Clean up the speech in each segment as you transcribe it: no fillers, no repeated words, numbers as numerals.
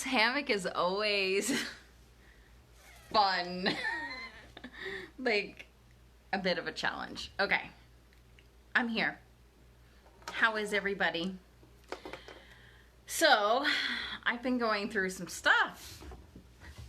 hammock is always fun. Like a bit of a challenge. Okay, I'm here. How is everybody? So, I've been going through some stuff,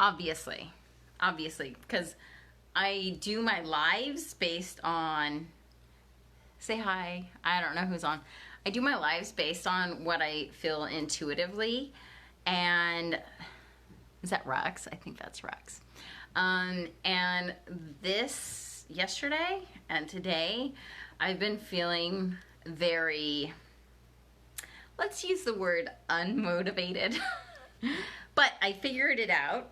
obviously, because I do my lives based on, say hi, I don't know who's on. I do my lives based on what I feel intuitively, and is that Rex? I think that's Rex. And this, yesterday and today, I've been feeling very, let's use the word unmotivated, but I figured it out.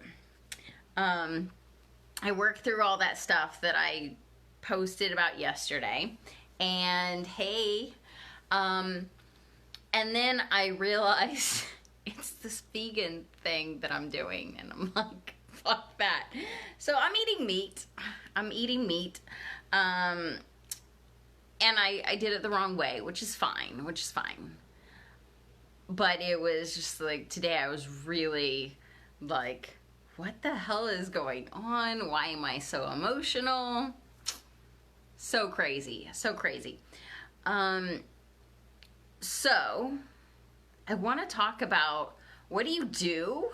I worked through all that stuff that I posted about yesterday, and hey, and then I realized it's this vegan thing that I'm doing, and I'm like, fuck that. So I'm eating meat. And I did it the wrong way, which is fine. But it was just like, today I was really like, what the hell is going on? Why am I so emotional? So crazy. So I want to talk about, what do you do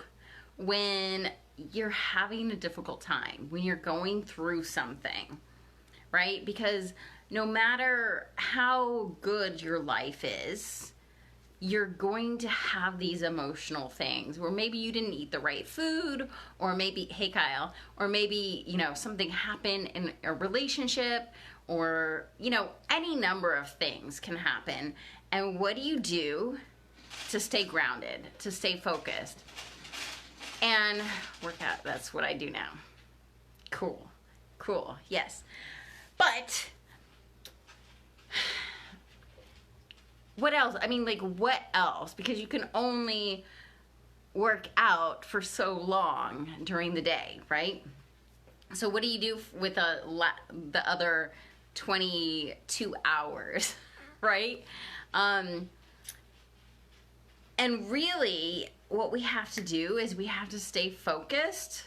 when you're having a difficult time, when you're going through something, right? Because no matter how good your life is, you're going to have these emotional things where maybe you didn't eat the right food, or maybe, hey Kyle, or maybe, something happened in a relationship, or, any number of things can happen. And what do you do to stay grounded, to stay focused? And work out, that's what I do now. Cool, yes. But what else? What else? Because you can only work out for so long during the day, right? So what do you do with the other 22 hours, right? And really, what we have to do is we have to stay focused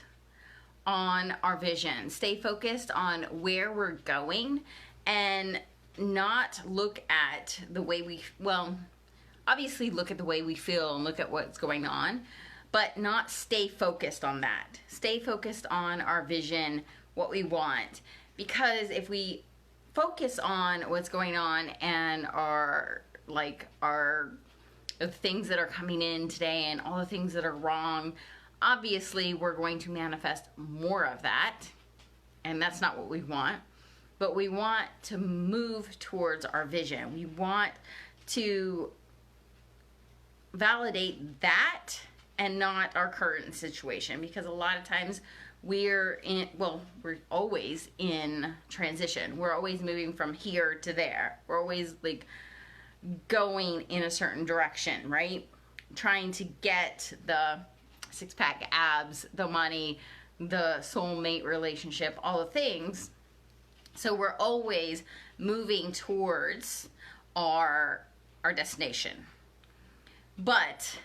on our vision, stay focused on where we're going, and not look at the way obviously look at the way we feel and look at what's going on, but not stay focused on that. Stay focused on our vision, what we want. Because if we focus on what's going on and the things that are coming in today and all the things that are wrong, obviously we're going to manifest more of that, and that's not what we want. But we want to move towards our vision. We want to validate that and not our current situation, because a lot of times we're always in transition. We're always moving from here to there. We're always going in a certain direction, right? Trying to get the six-pack abs, the money, the soulmate relationship, all the things. So we're always moving towards our destination. But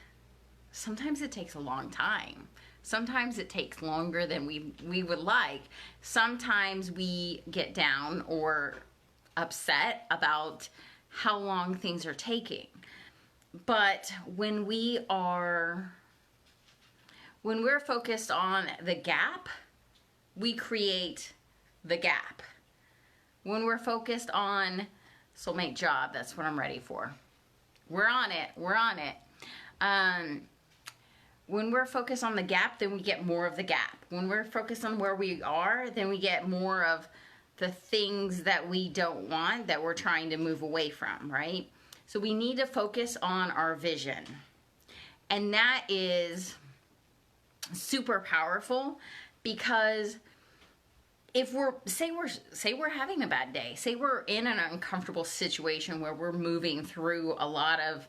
sometimes it takes a long time. Sometimes it takes longer than we would like. Sometimes we get down or upset about how long things are taking. But when we're focused on the gap, we create the gap. When we're focused on soulmate job, that's what I'm ready for. We're on it. When we're focused on the gap, then we get more of the gap. When we're focused on where we are, then we get more of the things that we don't want, that we're trying to move away from, right? So we need to focus on our vision. And that is super powerful, because if we're having a bad day, say we're in an uncomfortable situation where we're moving through a lot of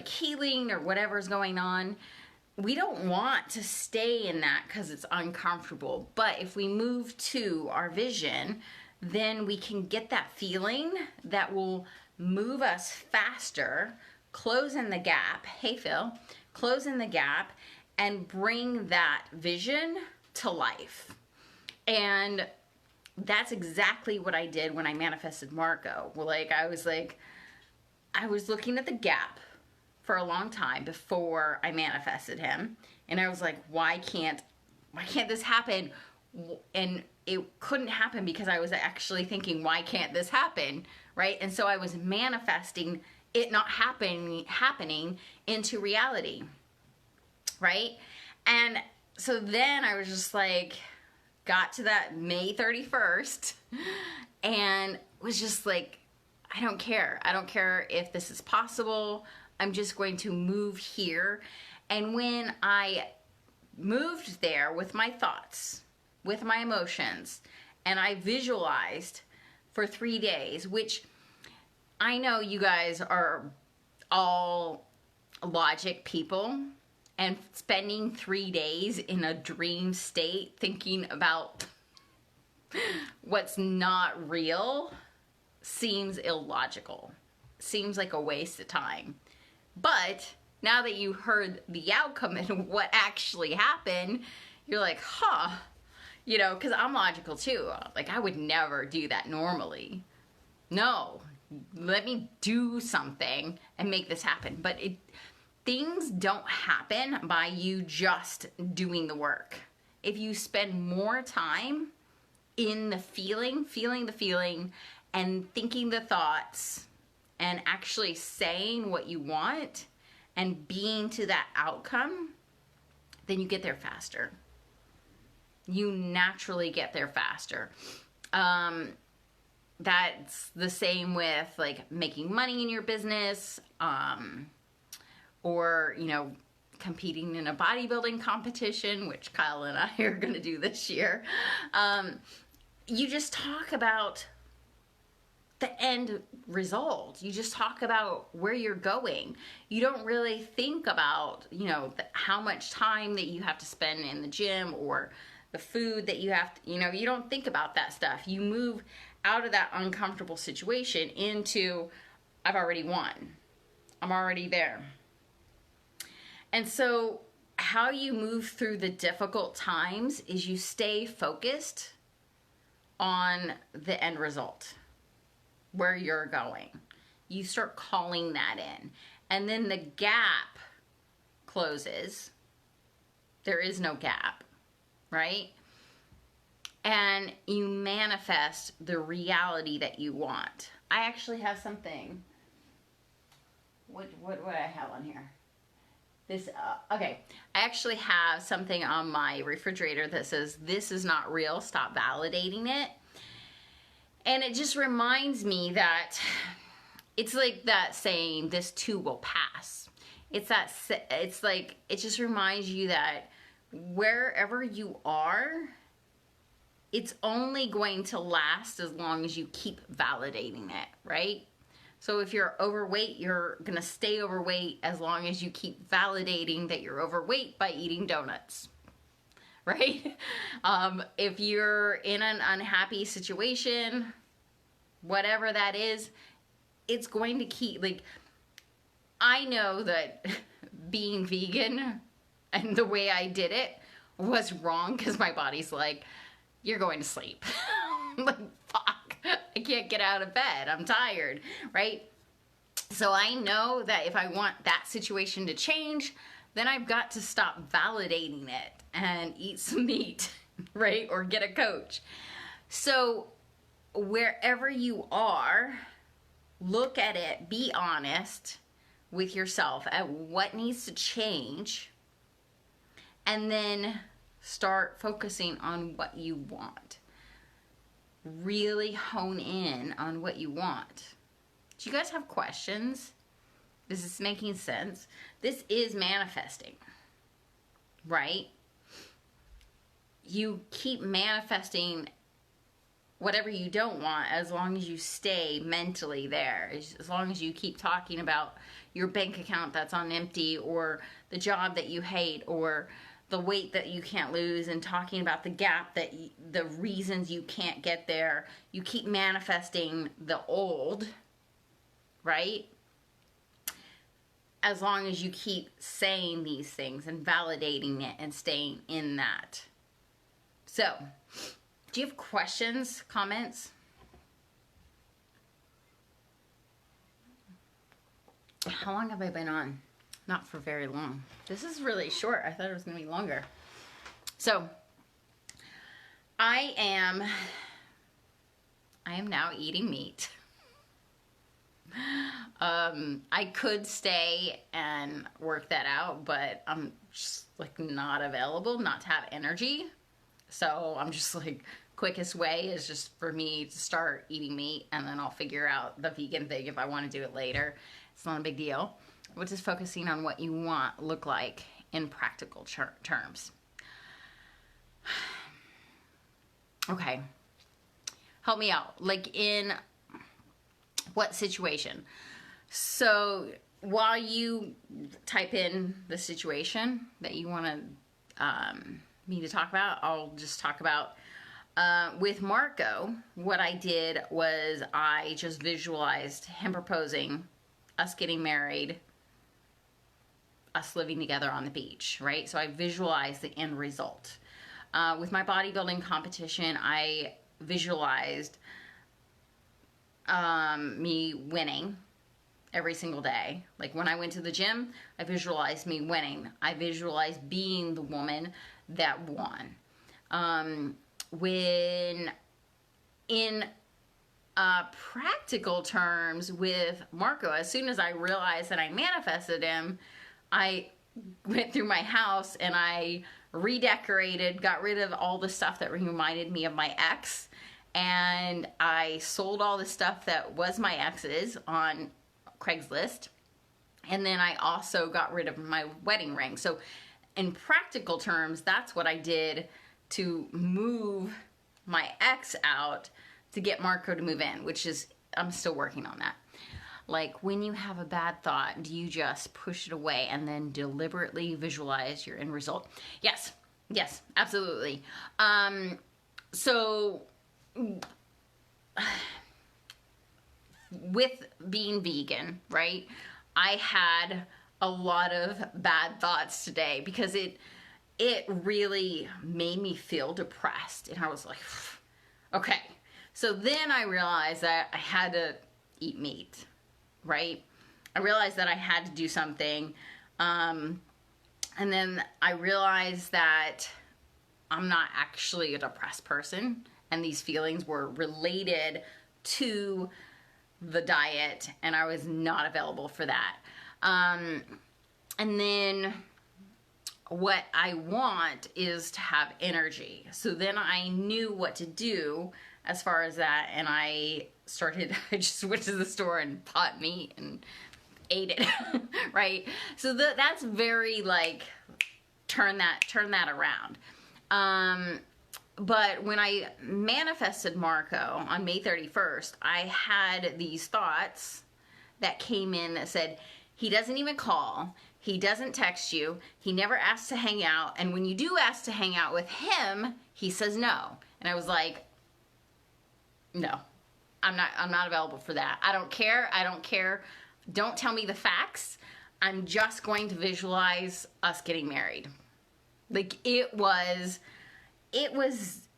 healing or whatever's going on, we don't want to stay in that because it's uncomfortable. But if we move to our vision, then we can get that feeling that will move us faster, close in the gap. Hey Phil, close in the gap, and bring that vision to life. And that's exactly what I did when I manifested Marco. I was looking at the gap for a long time before I manifested him, and I was like, why can't this happen? And it couldn't happen because I was actually thinking, why can't this happen, right? And so I was manifesting it not happening into reality, right? And so then I was just like, got to that May 31st and was just like, I don't care. I don't care if this is possible. I'm just going to move here. And when I moved there with my thoughts, with my emotions, and I visualized for 3 days, which I know you guys are all logic people, and spending 3 days in a dream state thinking about what's not real seems illogical. Seems like a waste of time. But now that you heard the outcome and what actually happened, you're like, huh, you know, because I'm logical too. Like, I would never do that normally. No, let me do something and make this happen. But things don't happen by you just doing the work. If you spend more time in the feeling the feeling, and thinking the thoughts, and actually saying what you want, and being to that outcome, then you get there faster. You naturally get there faster. That's the same with like making money in your business, or, you know, competing in a bodybuilding competition, which Kyle and I are going to do this year. You just talk about the end result. You just talk about where you're going. You don't really think about, you know, how much time that you have to spend in the gym, or the food that you have to, you know, you don't think about that stuff. You move out of that uncomfortable situation into, I've already won. I'm already there. And so how you move through the difficult times is you stay focused on the end result, where you're going. You start calling that in. And then the gap closes. There is no gap, right? And you manifest the reality that you want. I actually have something. What do I have on here? Okay, I actually have something on my refrigerator that says, "This is not real, stop validating it." And it just reminds me that it's like that saying, "This too will pass." It's like, it just reminds you that wherever you are, it's only going to last as long as you keep validating it, right? So if you're overweight, you're going to stay overweight as long as you keep validating that you're overweight by eating donuts, right? If you're in an unhappy situation, whatever that is, it's going to keep, like, I know that being vegan and the way I did it was wrong, because my body's like, you're going to sleep. I'm like, fuck. I can't get out of bed. I'm tired, right? So I know that if I want that situation to change, then I've got to stop validating it and eat some meat, right? Or get a coach. So wherever you are, look at it, be honest with yourself at what needs to change, and then start focusing on what you want. Really hone in on what you want. Do you guys have questions? Is this making sense? This is manifesting, right? You keep manifesting whatever you don't want as long as you stay mentally there. As long as you keep talking about your bank account that's on empty, or the job that you hate, or the weight that you can't lose, and talking about the gap, that the reasons you can't get there. You keep manifesting the old, right? as long as you keep saying these things and validating it and staying in that. So, do you have questions, comments? How long have I been on? Not for very long. This is really short. I thought it was going to be longer. So, I am now eating meat. I could stay and work that out, but I'm just like not available, not to have energy. So I'm just like, quickest way is just for me to start eating meat, and then I'll figure out the vegan thing if I want to do it later. It's not a big deal. We're just focusing on what you want look like in practical terms. Okay. Help me out. Like, in what situation? So while you type in the situation that you want me to talk about, I'll just talk about with Marco. What I did was I just visualized him proposing, us getting married, us living together on the beach, right? So I visualized the end result. With my bodybuilding competition, I visualized me winning every single day. Like, when I went to the gym, I visualized me winning. I visualized being the woman that won. When in practical terms with Marco, as soon as I realized that I manifested him, I went through my house and I redecorated, got rid of all the stuff that reminded me of my ex, and I sold all the stuff that was my ex's on Craigslist, and then I also got rid of my wedding ring. So in practical terms, that's what I did to move my ex out to get Marco to move in, which is, I'm still working on that. Like, when you have a bad thought, do you just push it away and then deliberately visualize your end result? Yes, absolutely. So with being vegan, right, I had a lot of bad thoughts today because it really made me feel depressed. And I was like, okay. So then I realized that I had to eat meat, right? I realized that I had to do something. And then I realized that I'm not actually a depressed person, and these feelings were related to the diet, and I was not available for that. And then what I want is to have energy. So then I knew what to do as far as that, and I just went to the store and bought meat and ate it, right? So that's very, like, turn that around. But when I manifested Marco on May 31st, I had these thoughts that came in that said, he doesn't even call, he doesn't text you, he never asks to hang out, and when you do ask to hang out with him, he says no. And I was like, no, I'm not available for that. I don't care. Don't tell me the facts. I'm just going to visualize us getting married. Like, it was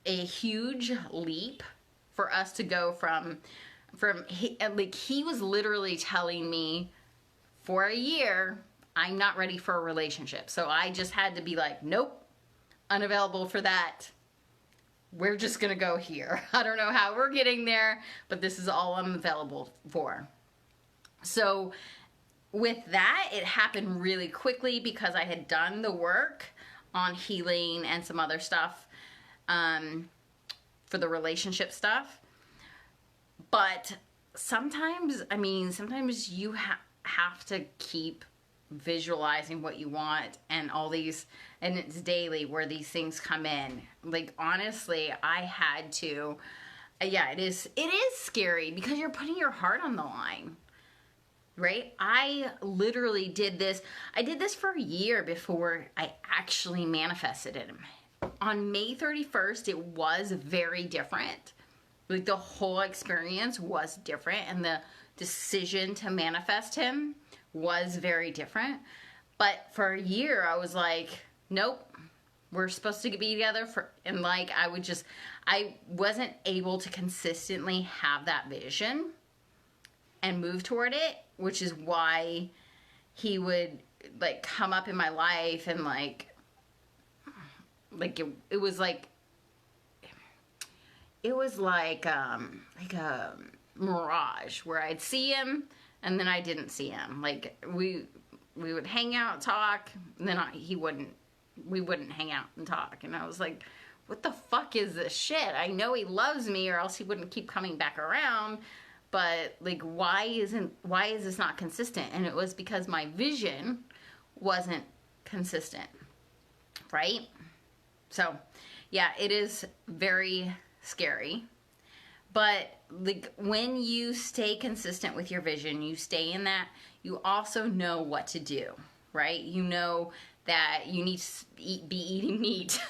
a huge leap for us to go from he was literally telling me for a year, I'm not ready for a relationship. So I just had to be like, nope, unavailable for that. We're just going to go here. I don't know how we're getting there, but this is all I'm available for. So with that, it happened really quickly because I had done the work on healing and some other stuff for the relationship stuff. But sometimes you have to keep visualizing what you want, and all these, and it's daily where these things come in. Like, honestly, I had to, it is scary because you're putting your heart on the line, right? I literally did this. I did this for a year before I actually manifested it. On May 31st, it was very different. Like, the whole experience was different, and the decision to manifest him was very different. But for a year, I was like, nope, we're supposed to be together and like, I wasn't able to consistently have that vision and move toward it, which is why he would like come up in my life and like it was like a mirage where I'd see him and then I didn't see him. Like we would hang out, talk, and then we wouldn't hang out and talk. And I was like, what the fuck is this shit? I know he loves me or else he wouldn't keep coming back around. But like, why is this not consistent? And it was because my vision wasn't consistent, right? So yeah, it is very scary. But like, when you stay consistent with your vision, you stay in that, you also know what to do, right? You know that you need to be eating meat.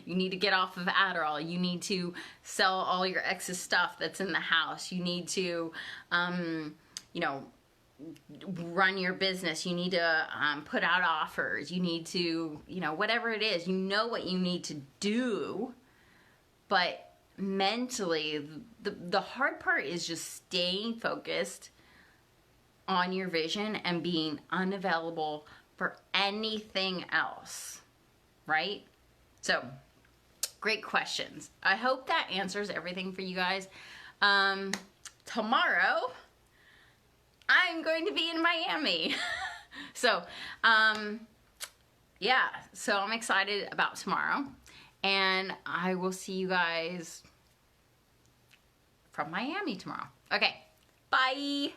You need to get off of Adderall. You need to sell all your excess stuff that's in the house. You need to, run your business. You need to put out offers. You need to, whatever it is, you know what you need to do. But mentally, the hard part is just staying focused on your vision and being unavailable for anything else, right? So, great questions. I hope that answers everything for you guys. Tomorrow, I'm going to be in Miami. So, yeah, so I'm excited about tomorrow. And I will see you guys from Miami tomorrow. Okay, bye.